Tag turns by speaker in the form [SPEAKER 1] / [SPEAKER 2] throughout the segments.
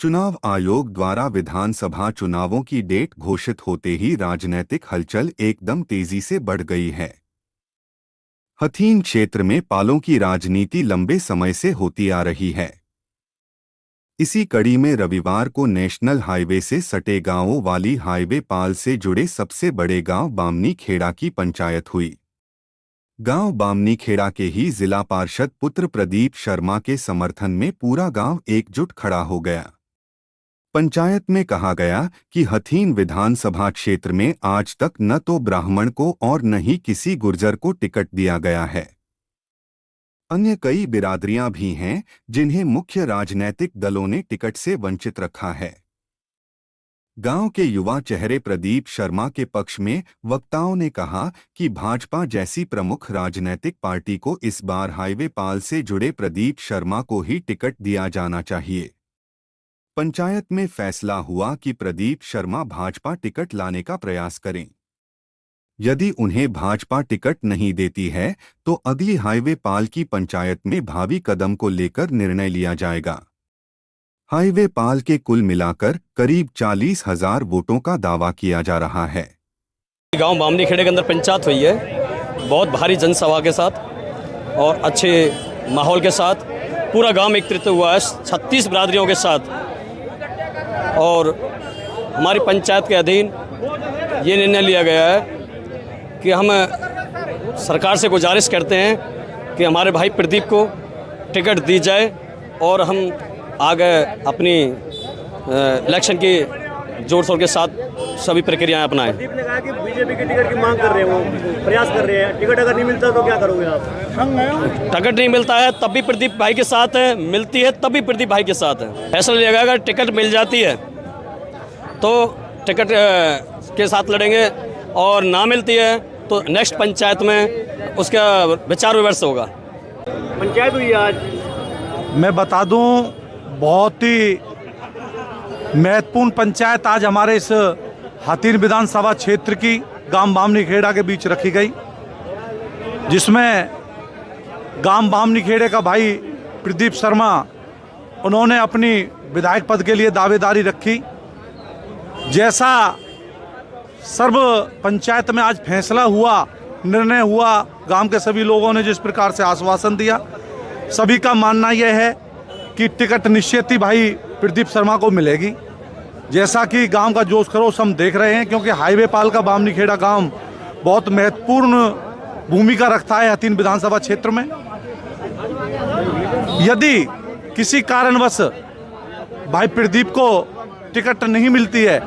[SPEAKER 1] चुनाव आयोग द्वारा विधानसभा चुनावों की डेट घोषित होते ही राजनीतिक हलचल एकदम तेजी से बढ़ गई है। हथीन क्षेत्र में पालों की राजनीति लंबे समय से होती आ रही है। इसी कड़ी में रविवार को नेशनल हाईवे से सटे गांवों वाली हाईवे पाल से जुड़े सबसे बड़े गांव बामनी खेड़ा की पंचायत हुई। गांव बामनी खेड़ा के ही जिला पार्षद पुत्र प्रदीप शर्मा के समर्थन में पूरा गांव एकजुट खड़ा हो गया। पंचायत में कहा गया कि हथीन विधानसभा क्षेत्र में आज तक न तो ब्राह्मण को और न ही किसी गुर्जर को टिकट दिया गया है। अन्य कई बिरादरियां भी हैं जिन्हें मुख्य राजनीतिक दलों ने टिकट से वंचित रखा है। गांव के युवा चेहरे प्रदीप शर्मा के पक्ष में वक्ताओं ने कहा कि भाजपा जैसी प्रमुख राजनीतिक पार्टी को इस बार हाईवे पाल से जुड़े प्रदीप शर्मा को ही टिकट दिया जाना चाहिए। पंचायत में फैसला हुआ कि प्रदीप शर्मा भाजपा टिकट लाने का प्रयास करें। यदि उन्हें भाजपा टिकट नहीं देती है तो अगली हाईवे पाल की पंचायत में भावी कदम को लेकर निर्णय लिया जाएगा। हाईवे पाल के कुल मिलाकर करीब 40,000 वोटों का दावा किया जा रहा है।
[SPEAKER 2] गांव बामनी खेड़े के अंदर पंचायत हुई है, बहुत भारी जनसभा के साथ और अच्छे माहौल के साथ पूरा गांव एकत्रित हुआ है 36 बिरादरियों के साथ। और हमारी पंचायत के अधीन ये निर्णय लिया गया है कि हम सरकार से गुजारिश करते हैं कि हमारे भाई प्रदीप को टिकट दी जाए और हम आगे अपनी इलेक्शन की जोर शोर के साथ सभी प्रक्रियाएं अपनाएं।
[SPEAKER 3] प्रदीप ने कहा कि बीजेपी की टिकट की मांग कर रहे हैं, वो प्रयास कर रहे हैं। टिकट अगर नहीं मिलता तो क्या करोगे आप?
[SPEAKER 2] टिकट नहीं मिलता है तब भी प्रदीप भाई के साथ है, मिलती है तब भी प्रदीप भाई के साथ है। फैसला लिया गया अगर टिकट मिल जाती है तो टिकट के साथ लड़ेंगे और ना मिलती है तो नेक्स्ट पंचायत में उसका विचार विमर्श होगा।
[SPEAKER 3] पंचायत हुई आज,
[SPEAKER 4] मैं बता दूं, बहुत ही महत्वपूर्ण पंचायत आज हमारे इस हथीन विधानसभा क्षेत्र की गांव बामनी खेड़ा के बीच रखी गई, जिसमें गांव बामनी खेड़े का भाई प्रदीप शर्मा उन्होंने अपनी विधायक पद के लिए दावेदारी रखी। जैसा सर्व पंचायत में आज फैसला हुआ, निर्णय हुआ, गांव के सभी लोगों ने जिस प्रकार से आश्वासन दिया, सभी का मानना यह है कि टिकट निश्चित ही भाई प्रदीप शर्मा को मिलेगी। जैसा कि गांव का जोश खरोश हम देख रहे हैं, क्योंकि हाईवे पाल का बामनी खेड़ा गांव बहुत महत्वपूर्ण भूमिका रखता है हथीन विधानसभा क्षेत्र में। यदि किसी कारणवश भाई प्रदीप को टिकट नहीं मिलती है,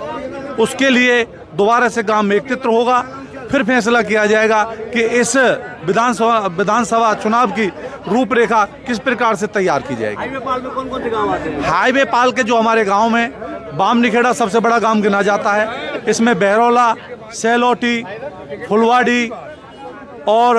[SPEAKER 4] उसके लिए दोबारा से गांव में एकत्रित होगा, फिर फैसला किया जाएगा कि इस विधानसभा चुनाव की रूपरेखा किस प्रकार से तैयार की जाएगी।
[SPEAKER 3] हाईवे पाल में कौन कौन से गाँव आते हैं?
[SPEAKER 4] हाईवे पाल के जो हमारे गांव में बामनी खेड़ा सबसे बड़ा गांव गिना जाता है। इसमें बहरौला, सेलोटी, फुलवाड़ी और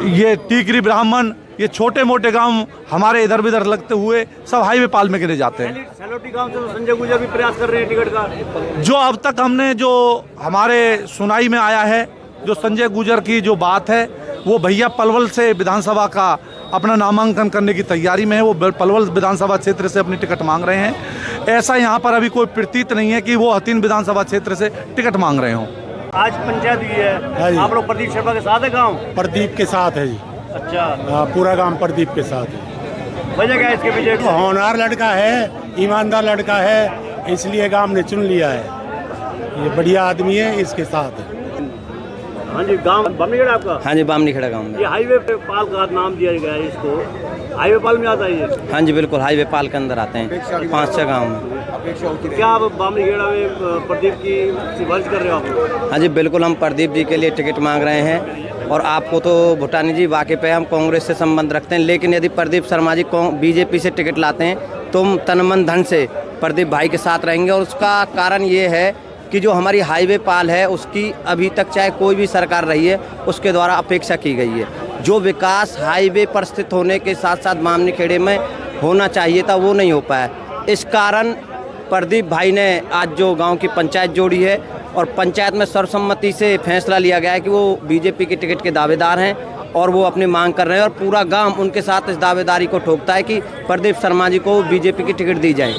[SPEAKER 4] ये टीकरी ब्राह्मण, ये छोटे मोटे गांव हमारे इधर उधर लगते हुए सब हाईवे पाल में गिने जाते हैं।
[SPEAKER 3] सेलोटी गांव से तो संजय गुजर भी प्रयास कर रहे हैं टिकट का।
[SPEAKER 4] जो अब तक हमने जो हमारे सुनाई में आया है, जो संजय गुजर की जो बात है, वो भैया पलवल से विधानसभा का अपना नामांकन करने की तैयारी में है। वो पलवल विधानसभा क्षेत्र से अपनी टिकट मांग रहे हैं। ऐसा यहाँ पर अभी कोई प्रतीत नहीं है कि वो हथीन विधानसभा क्षेत्र से टिकट मांग रहे हों।
[SPEAKER 3] आज पंचायत हुई है, आप लोग प्रदीप शर्मा के साथ है? गाँव
[SPEAKER 5] प्रदीप के साथ है जी।
[SPEAKER 3] अच्छा,
[SPEAKER 5] पूरा गांव प्रदीप के साथ है।
[SPEAKER 3] वजह क्या है इसके पीछे?
[SPEAKER 5] तो होनहार लड़का है, ईमानदार लड़का है, इसलिए गांव ने चुन लिया है। ये बढ़िया आदमी है, इसके साथ है।
[SPEAKER 3] हाँ जी, गांव बामनी खेड़ा आपका?
[SPEAKER 2] हाँ जी, बामनी खेड़ा गाँव में।
[SPEAKER 3] ये हाईवे पाल का नाम दिया गया है इसको। हाईवे पाल में आता है ये?
[SPEAKER 2] हाँ जी बिल्कुल, हाईवे पाल के अंदर आते हैं 5-6 गाँव में।
[SPEAKER 3] क्या आप बामनी खेड़ा में प्रदीप की सिफारिश कर रहे हो आप?
[SPEAKER 2] हाँ जी बिल्कुल, हम प्रदीप जी के लिए टिकट मांग रहे हैं। और आपको तो भूटानी जी वाकिफ़ है, हम कांग्रेस से संबंध रखते हैं, लेकिन यदि प्रदीप शर्मा जी बीजेपी से टिकट लाते हैं तो हम तन मन धन से प्रदीप भाई के साथ रहेंगे। और उसका कारण ये है कि जो हमारी हाईवे पाल है उसकी अभी तक चाहे कोई भी सरकार रही है उसके द्वारा अपेक्षा की गई है। जो विकास हाईवे पर स्थित होने के साथ साथ बामनी खेड़े में होना चाहिए था वो नहीं हो पाया। इस कारण प्रदीप भाई ने आज जो गांव की पंचायत जोड़ी है और पंचायत में सर्वसम्मति से फैसला लिया गया है कि वो बीजेपी की टिकट के दावेदार हैं
[SPEAKER 6] और वो अपनी मांग कर रहे हैं और पूरा गांव उनके साथ इस दावेदारी को ठोकता है कि प्रदीप शर्मा जी को बीजेपी की टिकट दी जाए।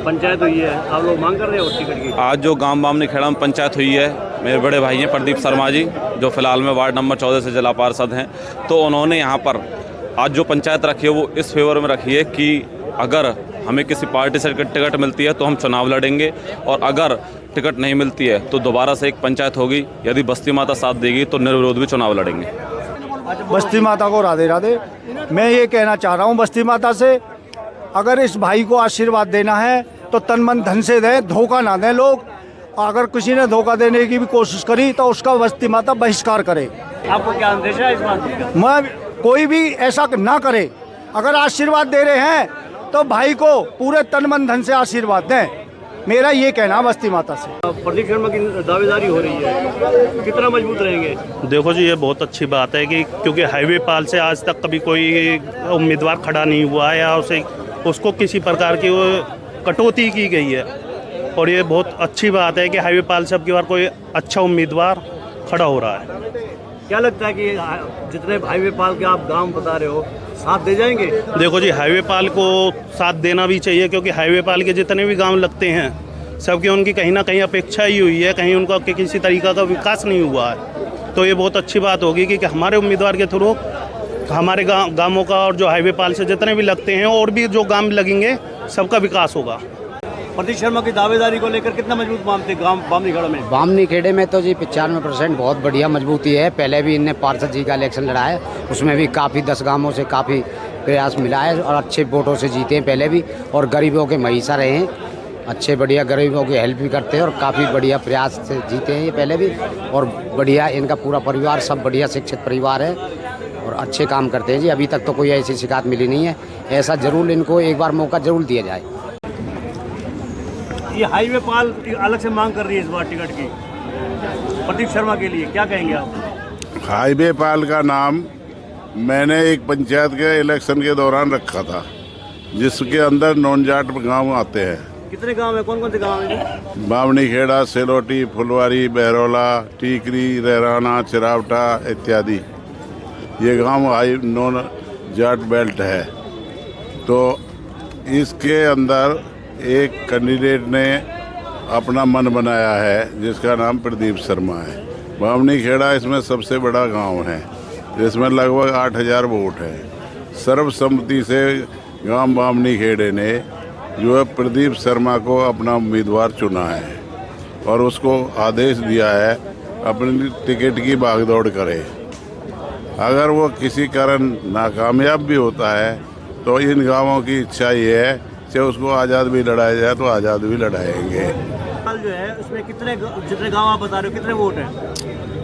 [SPEAKER 3] पंचायत हुई है, आप लोग मांग कर रहे हो टिकट की?
[SPEAKER 7] आज जो गांव बामनी खेड़ा में पंचायत हुई है, मेरे बड़े भाई हैं प्रदीप शर्मा जी, जो फिलहाल में वार्ड नंबर 14 से जिला पार्षद हैं, तो उन्होंने यहाँ पर आज जो पंचायत रखी है वो इस फेवर में रखी है कि अगर हमें किसी पार्टी से टिकट मिलती है तो हम चुनाव लड़ेंगे, और अगर टिकट नहीं मिलती है तो दोबारा से एक पंचायत होगी। यदि बस्ती माता साथ देगी तो निर्विरोध भी चुनाव लड़ेंगे।
[SPEAKER 8] बस्ती माता को राधे राधे। मैं ये कहना चाह रहा हूँ बस्ती माता से, अगर इस भाई को आशीर्वाद देना है तो तन मन धन से दें, धोखा ना दें लोग। अगर किसी ने धोखा देने की भी कोशिश करी तो उसका बस्ती माता बहिष्कार करे।
[SPEAKER 3] आपको क्या अंदेशा है इस बात का?
[SPEAKER 8] मैं कोई भी ऐसा ना करे। अगर आशीर्वाद दे रहे हैं तो भाई को पूरे तन मन धन से आशीर्वाद दें, मेरा ये कहना बस्ती माता से।
[SPEAKER 3] प्रदीप शर्मा की दावेदारी हो रही है, कितना मजबूत रहेंगे?
[SPEAKER 9] देखो जी, ये बहुत अच्छी बात है कि क्योंकि हाईवे पाल से आज तक कभी कोई उम्मीदवार खड़ा नहीं हुआ है या उसको किसी प्रकार की कटौती की गई है, और ये बहुत अच्छी बात है कि हाईवे पाल से अब की बार कोई अच्छा उम्मीदवार खड़ा हो रहा है।
[SPEAKER 3] क्या लगता है कि जितने हाईवे पाल के आप गांव बता रहे हो साथ दे जाएंगे?
[SPEAKER 9] देखो जी, हाईवे पाल को साथ देना भी चाहिए, क्योंकि हाईवे पाल के जितने भी गांव लगते हैं सबकी उनकी कहीं ना कहीं अपेक्षा ही हुई है, कहीं उनका किसी तरीका का विकास नहीं हुआ है। तो ये बहुत अच्छी बात होगी कि हमारे उम्मीदवार के थ्रू हमारे गाँवों का और जो हाईवे पाल से जितने भी लगते हैं और भी जो गाँव लगेंगे सबका विकास होगा।
[SPEAKER 3] प्रदीप शर्मा की दावेदारी को लेकर कितना मजबूत मानते गांव बामनी खेड़ा में?
[SPEAKER 10] बामनी खेड़े में तो जी 95% बहुत बढ़िया मजबूती है। पहले भी इनने पार्षद जी का इलेक्शन लड़ा है, उसमें भी काफ़ी 10 गांवों से काफ़ी प्रयास मिला है और अच्छे वोटों से जीते हैं पहले भी, और गरीबों के महिषा रहे हैं, अच्छे बढ़िया गरीबों की हेल्प भी करते हैं और काफ़ी बढ़िया प्रयास से जीते हैं ये पहले भी। और बढ़िया इनका पूरा परिवार सब बढ़िया शिक्षित परिवार है और अच्छे काम करते हैं जी। अभी तक तो कोई ऐसी शिकायत मिली नहीं है। ऐसा ज़रूर इनको एक बार मौका ज़रूर दिया जाए।
[SPEAKER 3] ये हाईवे पाल अलग से मांग कर रही है इस बार टिकट की प्रदीप शर्मा के लिए, क्या कहेंगे आप?
[SPEAKER 5] हाईवे पाल का नाम मैंने एक पंचायत के इलेक्शन के दौरान रखा था, जिसके अंदर नॉन जाट गांव आते हैं।
[SPEAKER 3] कितने गांव है, कौन कौन से गांव हैं?
[SPEAKER 5] बामनी खेड़ा, सेलोटी, फुलवारी, बहरौला, टीकरी, रहराना, चिरावटा इत्यादि। ये गांव हाई नॉन जाट बेल्ट है। तो इसके अंदर एक कैंडिडेट ने अपना मन बनाया है जिसका नाम प्रदीप शर्मा है। बामनी खेड़ा इसमें सबसे बड़ा गांव है, जिसमें लगभग 8000 वोट है। सर्वसम्मति से गांव बामनी खेड़े ने जो है प्रदीप शर्मा को अपना उम्मीदवार चुना है और उसको आदेश दिया है अपनी टिकट की भागदौड़ करे। अगर वो किसी कारण नाकामयाब भी होता है तो इन गांवों की इच्छा ये है कि उसको आज़ाद भी लड़ाया जाए तो आज़ाद भी लड़ाएंगे।
[SPEAKER 3] जो है उसमें जितने गांव आप बता रहे हो कितने वोट हैं?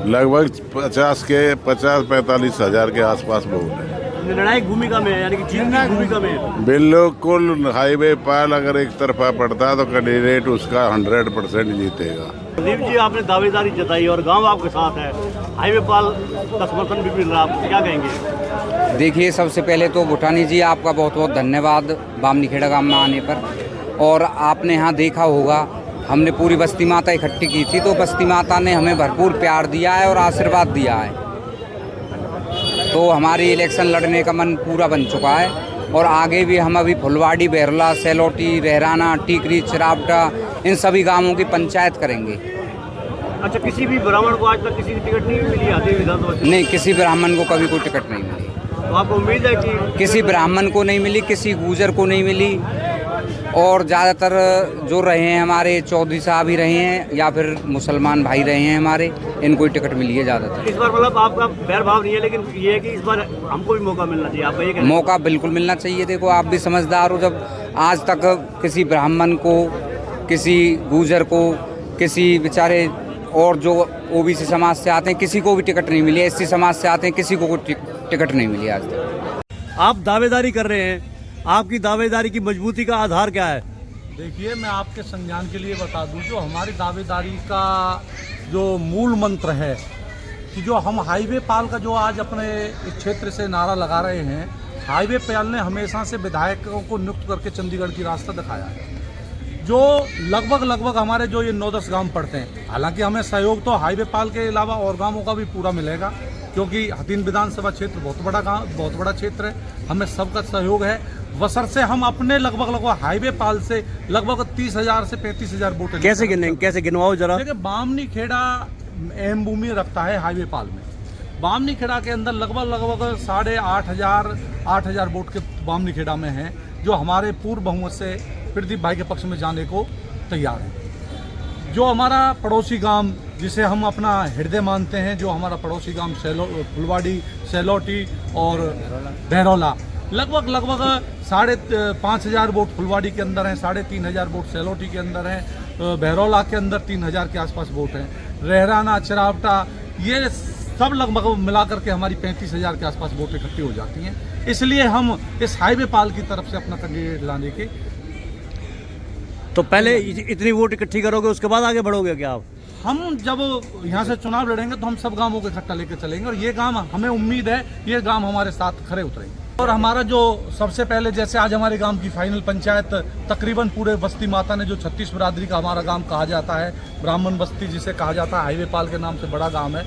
[SPEAKER 5] लगभग 50-45 हज़ार के आसपास वोट है।
[SPEAKER 3] निर्णायक भूमिका में है, यानी कि जीत की भूमिका में है।
[SPEAKER 5] बिल्कुल हाईवे पाल अगर एक तरफा पड़ता है तो कैंडिडेट उसका 100% जीतेगा।
[SPEAKER 3] प्रदीप जी, आपने दावेदारी जताई और गांव आपके साथ है, हाईवे पाल का समर्थन भी मिल रहा है, आप क्या कहेंगे?
[SPEAKER 10] देखिए, सबसे पहले तो भूटानी जी आपका बहुत बहुत धन्यवाद बामनी खेड़ा गांव में आने पर। और आपने यहाँ देखा होगा हमने पूरी बस्ती माता इकट्ठी की थी, तो बस्ती माता ने हमें भरपूर प्यार दिया है और आशीर्वाद दिया है। तो हमारी इलेक्शन लड़ने का मन पूरा बन चुका है और आगे भी हम अभी फुलवाड़ी, बहरौला, सेलोटी, रहराना, टीकरी, चिरावटा इन सभी गांवों की पंचायत करेंगे।
[SPEAKER 3] अच्छा, किसी भी ब्राह्मण को आज तक किसी की टिकट नहीं मिली आती विधानसभा?
[SPEAKER 10] नहीं, किसी ब्राह्मण को कभी कोई टिकट नहीं मिली।
[SPEAKER 3] तो आपको उम्मीद है कि
[SPEAKER 10] किसी ब्राह्मण को नहीं मिली, किसी गुर्जर को नहीं मिली, और ज़्यादातर जो रहे हैं हमारे चौधरी साहब ही रहे हैं या फिर मुसलमान भाई रहे हैं हमारे, इनको ही टिकट मिली है ज़्यादातर।
[SPEAKER 3] इस बार मतलब आपका बैर भाव नहीं है, लेकिन ये है कि इस बार हमको भी मौका मिलना चाहिए, आपका ये कहना?
[SPEAKER 10] मौका बिल्कुल मिलना चाहिए। देखो, आप भी समझदार हो, जब आज तक किसी ब्राह्मण को, किसी गुर्जर को, किसी बेचारे और जो ओबीसी समाज से आते हैं किसी को भी टिकट नहीं मिली, एससी समाज से आते हैं किसी को टिकट नहीं मिली आज तक।
[SPEAKER 3] आप दावेदारी कर रहे हैं, आपकी दावेदारी की मजबूती का आधार क्या है?
[SPEAKER 4] देखिए, मैं आपके संज्ञान के लिए बता दूं, जो हमारी दावेदारी का जो मूल मंत्र है कि जो हम हाईवे पाल का जो आज अपने इस क्षेत्र से नारा लगा रहे हैं, हाईवे पाल ने हमेशा से विधायकों को नियुक्त करके चंडीगढ़ की रास्ता दिखाया है, जो लगभग हमारे जो ये 9-10 गांव पड़ते हैं। हालांकि हमें सहयोग तो हाईवे पाल के अलावा और गांवों का भी पूरा मिलेगा, क्योंकि हथीन विधानसभा क्षेत्र बहुत बड़ा क्षेत्र है, हमें सबका सहयोग है। बसर से हम अपने लगभग हाईवे पाल से लगभग 30,000 से 35,000 वोट
[SPEAKER 3] कैसे गिनवाओ जरा।
[SPEAKER 4] देखिए, बामनी खेड़ा अहम भूमि रखता है हाईवे पाल में। बामनी खेड़ा के अंदर लगभग 8,500 वोट के बामनी खेड़ा में हैं, जो हमारे पूर्व बहुमत से प्रदीप भाई के पक्ष में जाने को तैयार है। जो हमारा पड़ोसी गांव जिसे हम अपना हृदय मानते हैं, जो हमारा पड़ोसी गांव फुलवाड़ी, सैलोटी और बहरौला, लगभग 5,500 वोट फुलवाड़ी के अंदर हैं, 3,500 वोट सैलोटी के अंदर हैं, बहरौला के अंदर 3,000 के आसपास वोट हैं, रहराना, चिरावटा, ये सब लगभग मिलाकर के हमारी 35,000 के आसपास वोट इकट्ठी हो जाती हैं। इसलिए हम इस हाईवे पाल की तरफ से अपना कैंडिडेट लाने के।
[SPEAKER 3] तो पहले इतनी वोट इकट्ठी करोगे, उसके बाद आगे बढ़ोगे क्या आप?
[SPEAKER 4] हम जब यहाँ से चुनाव लड़ेंगे तो हम सब गांवों को इकट्ठा लेकर चलेंगे, और ये गांव हमें उम्मीद है ये गांव हमारे साथ खरे उतरेंगे। और हमारा जो सबसे पहले, जैसे आज हमारे गांव की फाइनल पंचायत, तकरीबन पूरे बस्ती माता ने, जो 36 बिरादरी का हमारा गांव कहा जाता है, ब्राह्मण बस्ती जिसे कहा जाता है, हाईवे पाल के नाम से बड़ा गांव है,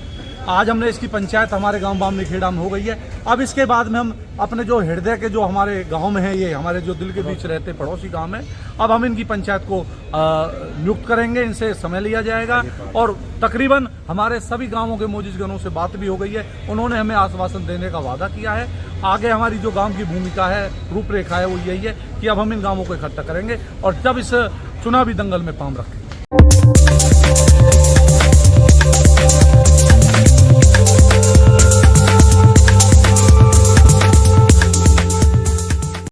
[SPEAKER 4] आज हमने इसकी पंचायत हमारे गांव बामनी खेड़ा में हो गई है। अब इसके बाद में हम अपने जो हृदय के जो हमारे गांव में है, ये हमारे जो दिल के बीच रहते पड़ोसी गांव है, अब हम इनकी पंचायत को नियुक्त करेंगे, इनसे समय लिया जाएगा, और तकरीबन हमारे सभी गांवों के मोजिजगणों से बात भी हो गई है। उन्होंने हमें आश्वासन देने का वादा किया है। आगे हमारी जो गांव की भूमिका है, रूपरेखा है, वो यही है कि अब हम इन गांवों को इकट्ठा करेंगे और जब इस चुनावी दंगल में पाम रखेंगे।